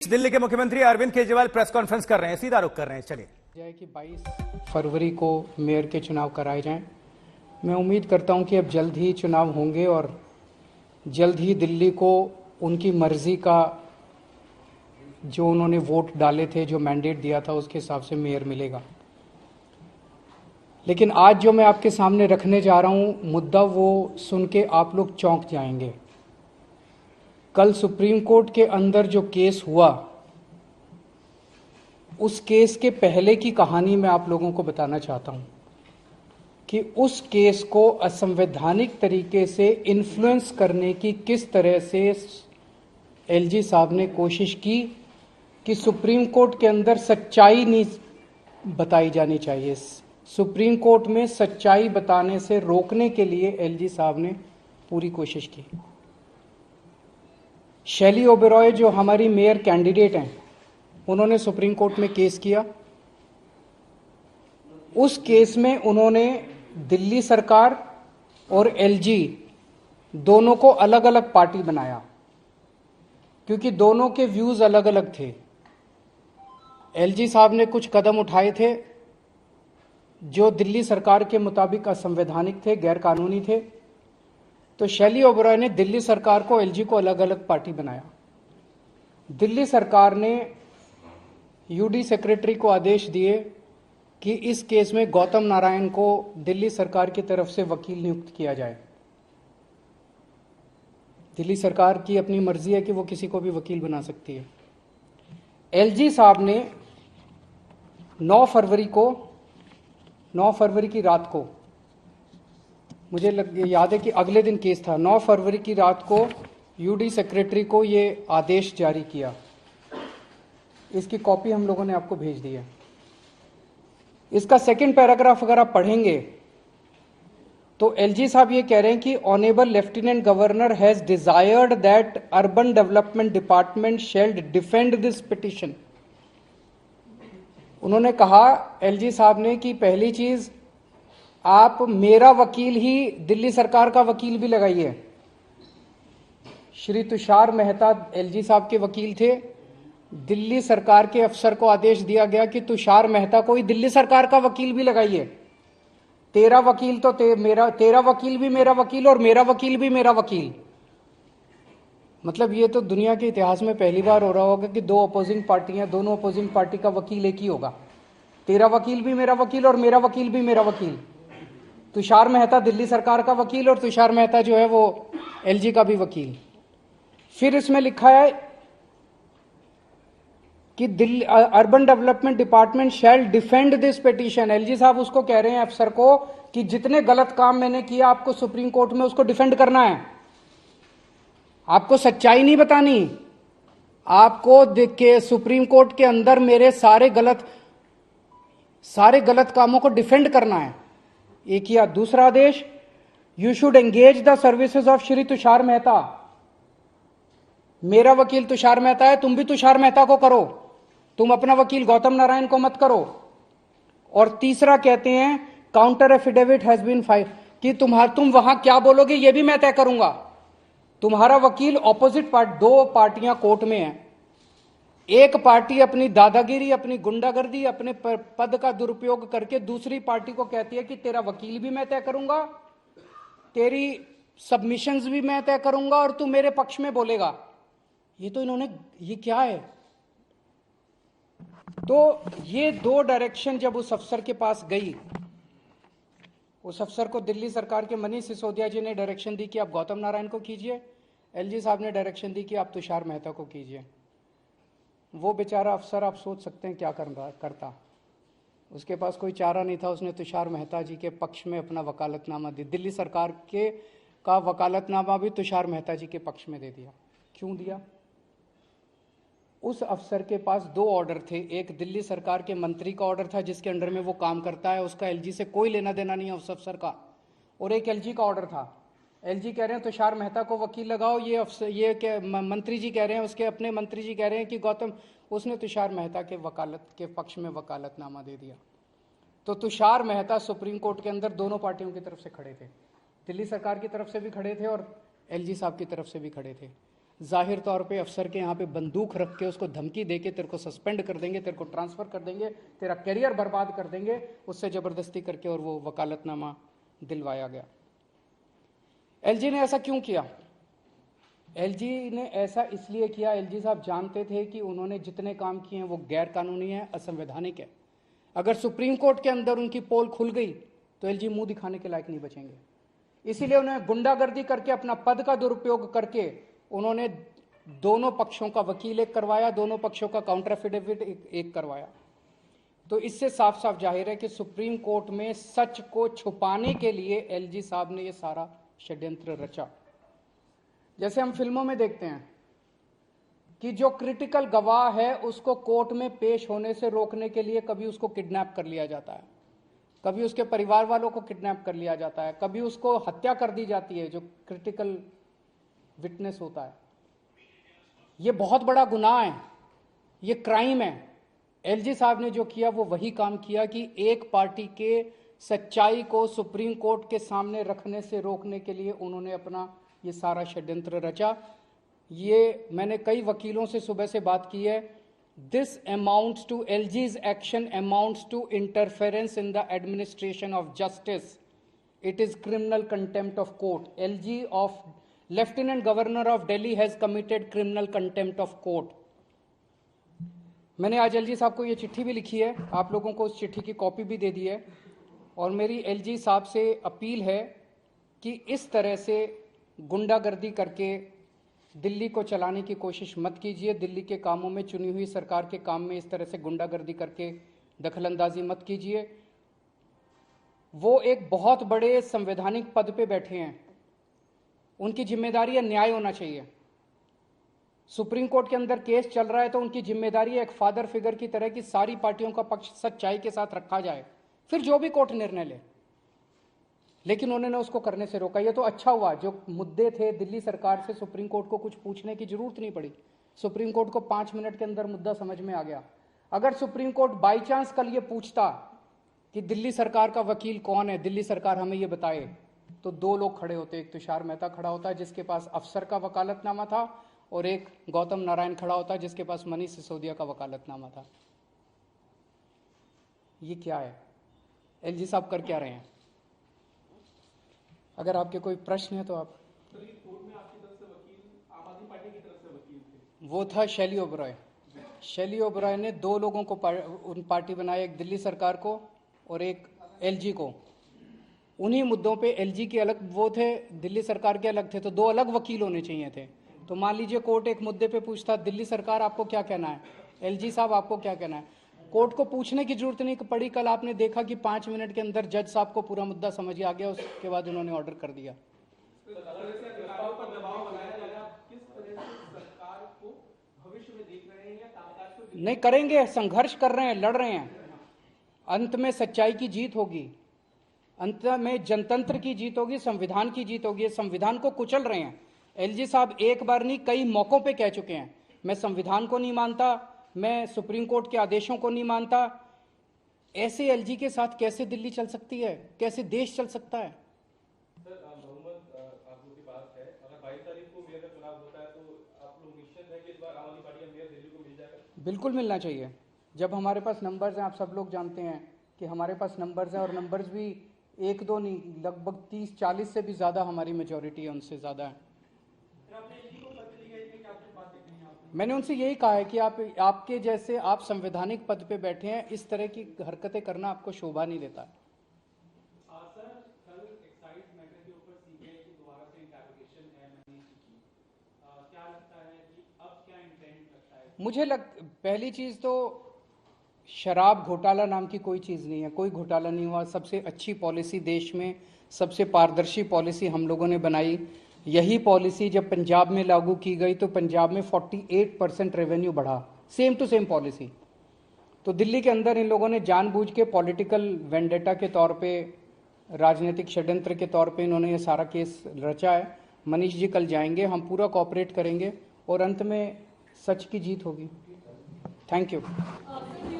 दिल्ली के मुख्यमंत्री Arvind Kejriwal press conference कर रहे हैं, सीधा रुख कर रहे हैं। चलिए जाए कि 22 फरवरी को मेयर के चुनाव कराए जाएं। मैं उम्मीद करता हूं कि अब जल्द ही चुनाव होंगे और जल्द ही दिल्ली को उनकी मर्जी का जो उन्होंने वोट डाले थे, जो मैंडेट दिया था, उसके हिसाब से मेयर मिलेगा। लेकिन आज जो मैं आपके सामने रखने जा रहा हूं मुद्दा, वो सुन के आप लोग चौंक जाएंगे। कल सुप्रीम कोर्ट के अंदर जो केस हुआ, उस केस के पहले की कहानी मैं आप लोगों को बताना चाहता हूं कि उस केस को असंवैधानिक तरीके से इन्फ्लुएंस करने की किस तरह से एलजी साहब ने कोशिश की कि सुप्रीम कोर्ट के अंदर सच्चाई नहीं बताई जानी चाहिए। सुप्रीम कोर्ट में सच्चाई बताने से रोकने के लिए एलजी साहब ने पूरी कोशिश की। शैली ओबेरॉय जो हमारी मेयर कैंडिडेट हैं, उन्होंने सुप्रीम कोर्ट में केस किया। उस केस में उन्होंने दिल्ली सरकार और एलजी दोनों को अलग अलग पार्टी बनाया, क्योंकि दोनों के व्यूज अलग अलग थे। एलजी साहब ने कुछ कदम उठाए थे जो दिल्ली सरकार के मुताबिक असंवैधानिक थे, गैर कानूनी थे। तो शैली ओबेरॉय ने दिल्ली सरकार को, एलजी को अलग अलग पार्टी बनाया। दिल्ली सरकार ने यूडी सेक्रेटरी को आदेश दिए कि इस केस में गौतम नारायण को दिल्ली सरकार की तरफ से वकील नियुक्त किया जाए। दिल्ली सरकार की अपनी मर्जी है कि वो किसी को भी वकील बना सकती है। एलजी साहब ने 9 फरवरी की रात को, मुझे याद है कि अगले दिन केस था, 9 फरवरी की रात को यूडी सेक्रेटरी को ये आदेश जारी किया। इसकी कॉपी हम लोगों ने आपको भेज दी है। इसका सेकंड पैराग्राफ अगर आप पढ़ेंगे तो एलजी साहब ये कह रहे हैं कि honourable lieutenant governor has desired that urban development department shall defend this petition. उन्होंने कहा, एलजी साहब ने, कि पहली चीज, आप मेरा वकील ही दिल्ली सरकार का वकील भी लगाइए। श्री तुषार मेहता एलजी साहब के वकील थे। दिल्ली सरकार के अफसर को आदेश दिया गया कि तुषार मेहता को ही दिल्ली सरकार का वकील भी लगाइए। तेरा वकील तो तेरा वकील भी मेरा वकील और मेरा वकील भी मेरा वकील। मतलब ये तो दुनिया के इतिहास में पहली बार हो रहा होगा कि दो अपोजिंग पार्टियां, दोनों अपोजिंग पार्टी का वकील एक ही होगा। तेरा वकील भी मेरा वकील और मेरा वकील भी मेरा वकील। तुषार मेहता दिल्ली सरकार का वकील और तुषार मेहता जो है वो एलजी का भी वकील। फिर इसमें लिखा है कि Delhi urban development department shall defend this petition. LG साहब उसको कह रहे हैं, अफसर को, कि जितने गलत काम मैंने किया आपको सुप्रीम कोर्ट में उसको डिफेंड करना है। आपको सच्चाई नहीं बतानी, आपको के सुप्रीम कोर्ट के अंदर मेरे सारे गलत कामों को डिफेंड करना है। एक किया। दूसरा आदेश, you should engage the services of Shri Tushar Mehta. मेरा वकील तुषार मेहता है, तुम भी तुषार मेहता को करो, तुम अपना वकील गौतम नारायण को मत करो। और तीसरा कहते हैं, counter affidavit has been file, कि तुम वहां क्या बोलोगे ये भी मैं तय करूंगा। तुम्हारा वकील ऑपोजिट पार्टी, दो पार्टियां कोर्ट में है। एक पार्टी अपनी दादागिरी, अपनी गुंडागर्दी, अपने पद का दुरुपयोग करके दूसरी पार्टी को कहती है कि तेरा वकील भी मैं तय करूंगा, तेरी सबमिशंस भी मैं तय करूंगा और तू मेरे पक्ष में बोलेगा। ये तो इन्होंने, ये क्या है? तो ये दो डायरेक्शन जब उस अफसर के पास गई, उस अफसर को दिल्ली सरकार के मनीष सिसोदिया जी ने डायरेक्शन दी कि आप गौतम नारायण को कीजिए, एलजी साहब ने डायरेक्शन दी कि आप तुषार मेहता को कीजिए। वो बेचारा अफसर, आप सोच सकते हैं क्या करता। उसके पास कोई चारा नहीं था, उसने तुषार मेहता जी के पक्ष में अपना वकालतनामा दी। दिल्ली सरकार का वकालतनामा भी तुषार मेहता जी के पक्ष में दे दिया। क्यों दिया? उस अफसर के पास 2 ऑर्डर थे। एक दिल्ली सरकार के मंत्री का ऑर्डर था जिसके अंडर में वो काम करता है, उसका एलजी से कोई लेना देना नहीं है उस अफसर का। और एक एलजी का ऑर्डर था। एलजी कह रहे हैं तुषार मेहता को वकील लगाओ, ये मंत्री जी कह रहे हैं, उसके अपने मंत्री जी कह रहे हैं कि गौतम, उसने तुषार मेहता के वकालत के पक्ष में वकालतनामा दे दिया। तो तुषार मेहता सुप्रीम कोर्ट के अंदर दोनों पार्टियों की तरफ से खड़े थे, दिल्ली सरकार की तरफ से भी खड़े थे और एलजी साहब की तरफ से भी खड़े थे। जाहिर तौर पे अफसर के यहाँ पे बंदूक रख के उसको धमकी दे के तेरे को सस्पेंड कर देंगे, तेरे को ट्रांसफ़र कर देंगे, तेरा करियर बर्बाद कर देंगे, उससे ज़बरदस्ती करके और वो वकालतनामा दिलवाया गया। एलजी ने ऐसा क्यों किया? एलजी ने ऐसा इसलिए किया, एलजी साहब जानते थे कि उन्होंने जितने काम किए हैं वो गैर कानूनी है, असंवैधानिक है। अगर सुप्रीम कोर्ट के अंदर उनकी पोल खुल गई तो एलजी मुंह दिखाने के लायक नहीं बचेंगे। इसीलिए उन्हें गुंडागर्दी करके, अपना पद का दुरुपयोग करके उन्होंने दोनों पक्षों का वकील एक करवाया, दोनों पक्षों का काउंटर एफिडेविट एक करवाया। तो इससे साफ साफ जाहिर है कि सुप्रीम कोर्ट में सच को छुपाने के लिए एलजी साहब ने यह सारा षड्यंत्र रचा। जैसे हम फिल्मों में देखते हैं कि जो क्रिटिकल गवाह है उसको कोर्ट में पेश होने से रोकने के लिए कभी उसको किडनैप कर लिया जाता है, कभी उसके परिवार वालों को किडनैप कर लिया जाता है, कभी उसको हत्या कर दी जाती है जो क्रिटिकल विटनेस होता है। ये बहुत बड़ा गुनाह है, ये क्राइम है। एलजी साहब ने जो किया वो वही काम किया कि एक पार्टी के सच्चाई को सुप्रीम कोर्ट के सामने रखने से रोकने के लिए उन्होंने अपना ये सारा षड्यंत्र रचा। ये मैंने कई वकीलों से सुबह से बात की है। This amounts to LG's action amounts to interference in the administration of justice. It is criminal contempt of court. LG of lieutenant governor of Delhi has committed criminal contempt of court. मैंने आज एलजी साहब को ये चिट्ठी भी लिखी है, आप लोगों को उस चिट्ठी की कॉपी भी दे दी है, और मेरी एलजी साहब से अपील है कि इस तरह से गुंडागर्दी करके दिल्ली को चलाने की कोशिश मत कीजिए। दिल्ली के कामों में, चुनी हुई सरकार के काम में इस तरह से गुंडागर्दी करके दखलंदाजी मत कीजिए। वो एक बहुत बड़े संवैधानिक पद पे बैठे हैं, उनकी जिम्मेदारी है न्याय होना चाहिए। सुप्रीम कोर्ट के अंदर केस चल रहा है तो उनकी जिम्मेदारी है एक फादर फिगर की तरह कि सारी पार्टियों का पक्ष सच्चाई के साथ रखा जाए, फिर जो भी कोर्ट निर्णय ले। लेकिन उन्होंने उसको करने से रोका। ये तो अच्छा हुआ, जो मुद्दे थे दिल्ली सरकार से सुप्रीम कोर्ट को कुछ पूछने की जरूरत नहीं पड़ी। सुप्रीम कोर्ट को 5 मिनट के अंदर मुद्दा समझ में आ गया। अगर सुप्रीम कोर्ट बाई चांस कल ये पूछता कि दिल्ली सरकार का वकील कौन है, दिल्ली सरकार हमें ये बताए, तो 2 लोग खड़े होते। एक तुषार मेहता खड़ा होता जिसके पास अफसर का वकालतनामा था, और एक गौतम नारायण खड़ा होता जिसके पास मनीष सिसोदिया का वकालतनामा था। ये क्या है? एलजी साहब कर क्या रहे हैं? अगर आपके कोई प्रश्न है तो आप। कोर्ट में आपकी तरफ से वकील, आम आदमी पार्टी की तरफ से वकील थे, वो था शैली ओबरॉय। शैली ओबरॉय ने 2 लोगों को पार्टी बनाया, एक दिल्ली सरकार को और एक एलजी को। उन्हीं मुद्दों पे एलजी के अलग वो थे, दिल्ली सरकार के अलग थे, तो 2 अलग वकील होने चाहिए थे। तो मान लीजिए कोर्ट एक मुद्दे पे पूछता, दिल्ली सरकार आपको क्या कहना है, एलजी साहब आपको क्या कहना है। कोर्ट को पूछने की जरूरत नहीं पड़ी। कल आपने देखा कि 5 मिनट के अंदर जज साहब को पूरा मुद्दा समझ आ गया, उसके बाद उन्होंने ऑर्डर कर दिया। नहीं करेंगे, संघर्ष कर रहे हैं, लड़ रहे हैं। अंत में सच्चाई की जीत होगी, अंत में जनतंत्र की जीत होगी, संविधान की जीत होगी। संविधान को कुचल रहे हैं एलजी साहब, एक बार नहीं कई मौकों पे कह चुके हैं, मैं संविधान को नहीं मानता, मैं सुप्रीम कोर्ट के आदेशों को नहीं मानता। ऐसे एलजी के साथ कैसे दिल्ली चल सकती है, कैसे देश चल सकता है? सर बहुमत आप लोगों के पास है, अगर 22 तारीख को मेयर का चुनाव होता है तो आप लोग निश्चित है कि इस बार आम आदमी पार्टी का मेयर दिल्ली को मिल जाएगा? बिल्कुल मिलना चाहिए। जब हमारे पास नंबर्स हैं, आप सब लोग जानते हैं कि हमारे पास नंबर्स हैं, और नंबर्स भी 1-2 नहीं, लगभग 30-40 से भी ज़्यादा हमारी मेजॉरिटी है, उनसे ज़्यादा है। मैंने उनसे यही कहा है कि आपके जैसे, आप संवैधानिक पद पे बैठे हैं, इस तरह की हरकतें करना आपको शोभा नहीं देता है। सर कल एक्साइज मैटर के ऊपर सीबीआई की दोबारा से इंटरोगेशन है मनीष की, क्या लगता है कि अब क्या इंटेंट लगता है? पहली चीज तो शराब घोटाला नाम की कोई चीज नहीं है, कोई घोटाला नहीं हुआ। सबसे अच्छी पॉलिसी देश में, सबसे पारदर्शी पॉलिसी हम लोगों ने बनाई। यही पॉलिसी जब पंजाब में लागू की गई तो पंजाब में 48% रेवेन्यू बढ़ा, सेम टू सेम पॉलिसी। तो दिल्ली के अंदर इन लोगों ने जानबूझ के पॉलिटिकल वेंडेटा के तौर पे, राजनीतिक षड्यंत्र के तौर पे इन्होंने ये सारा केस रचा है। मनीष जी कल जाएंगे, हम पूरा कोऑपरेट करेंगे और अंत में सच की जीत होगी। Thank you.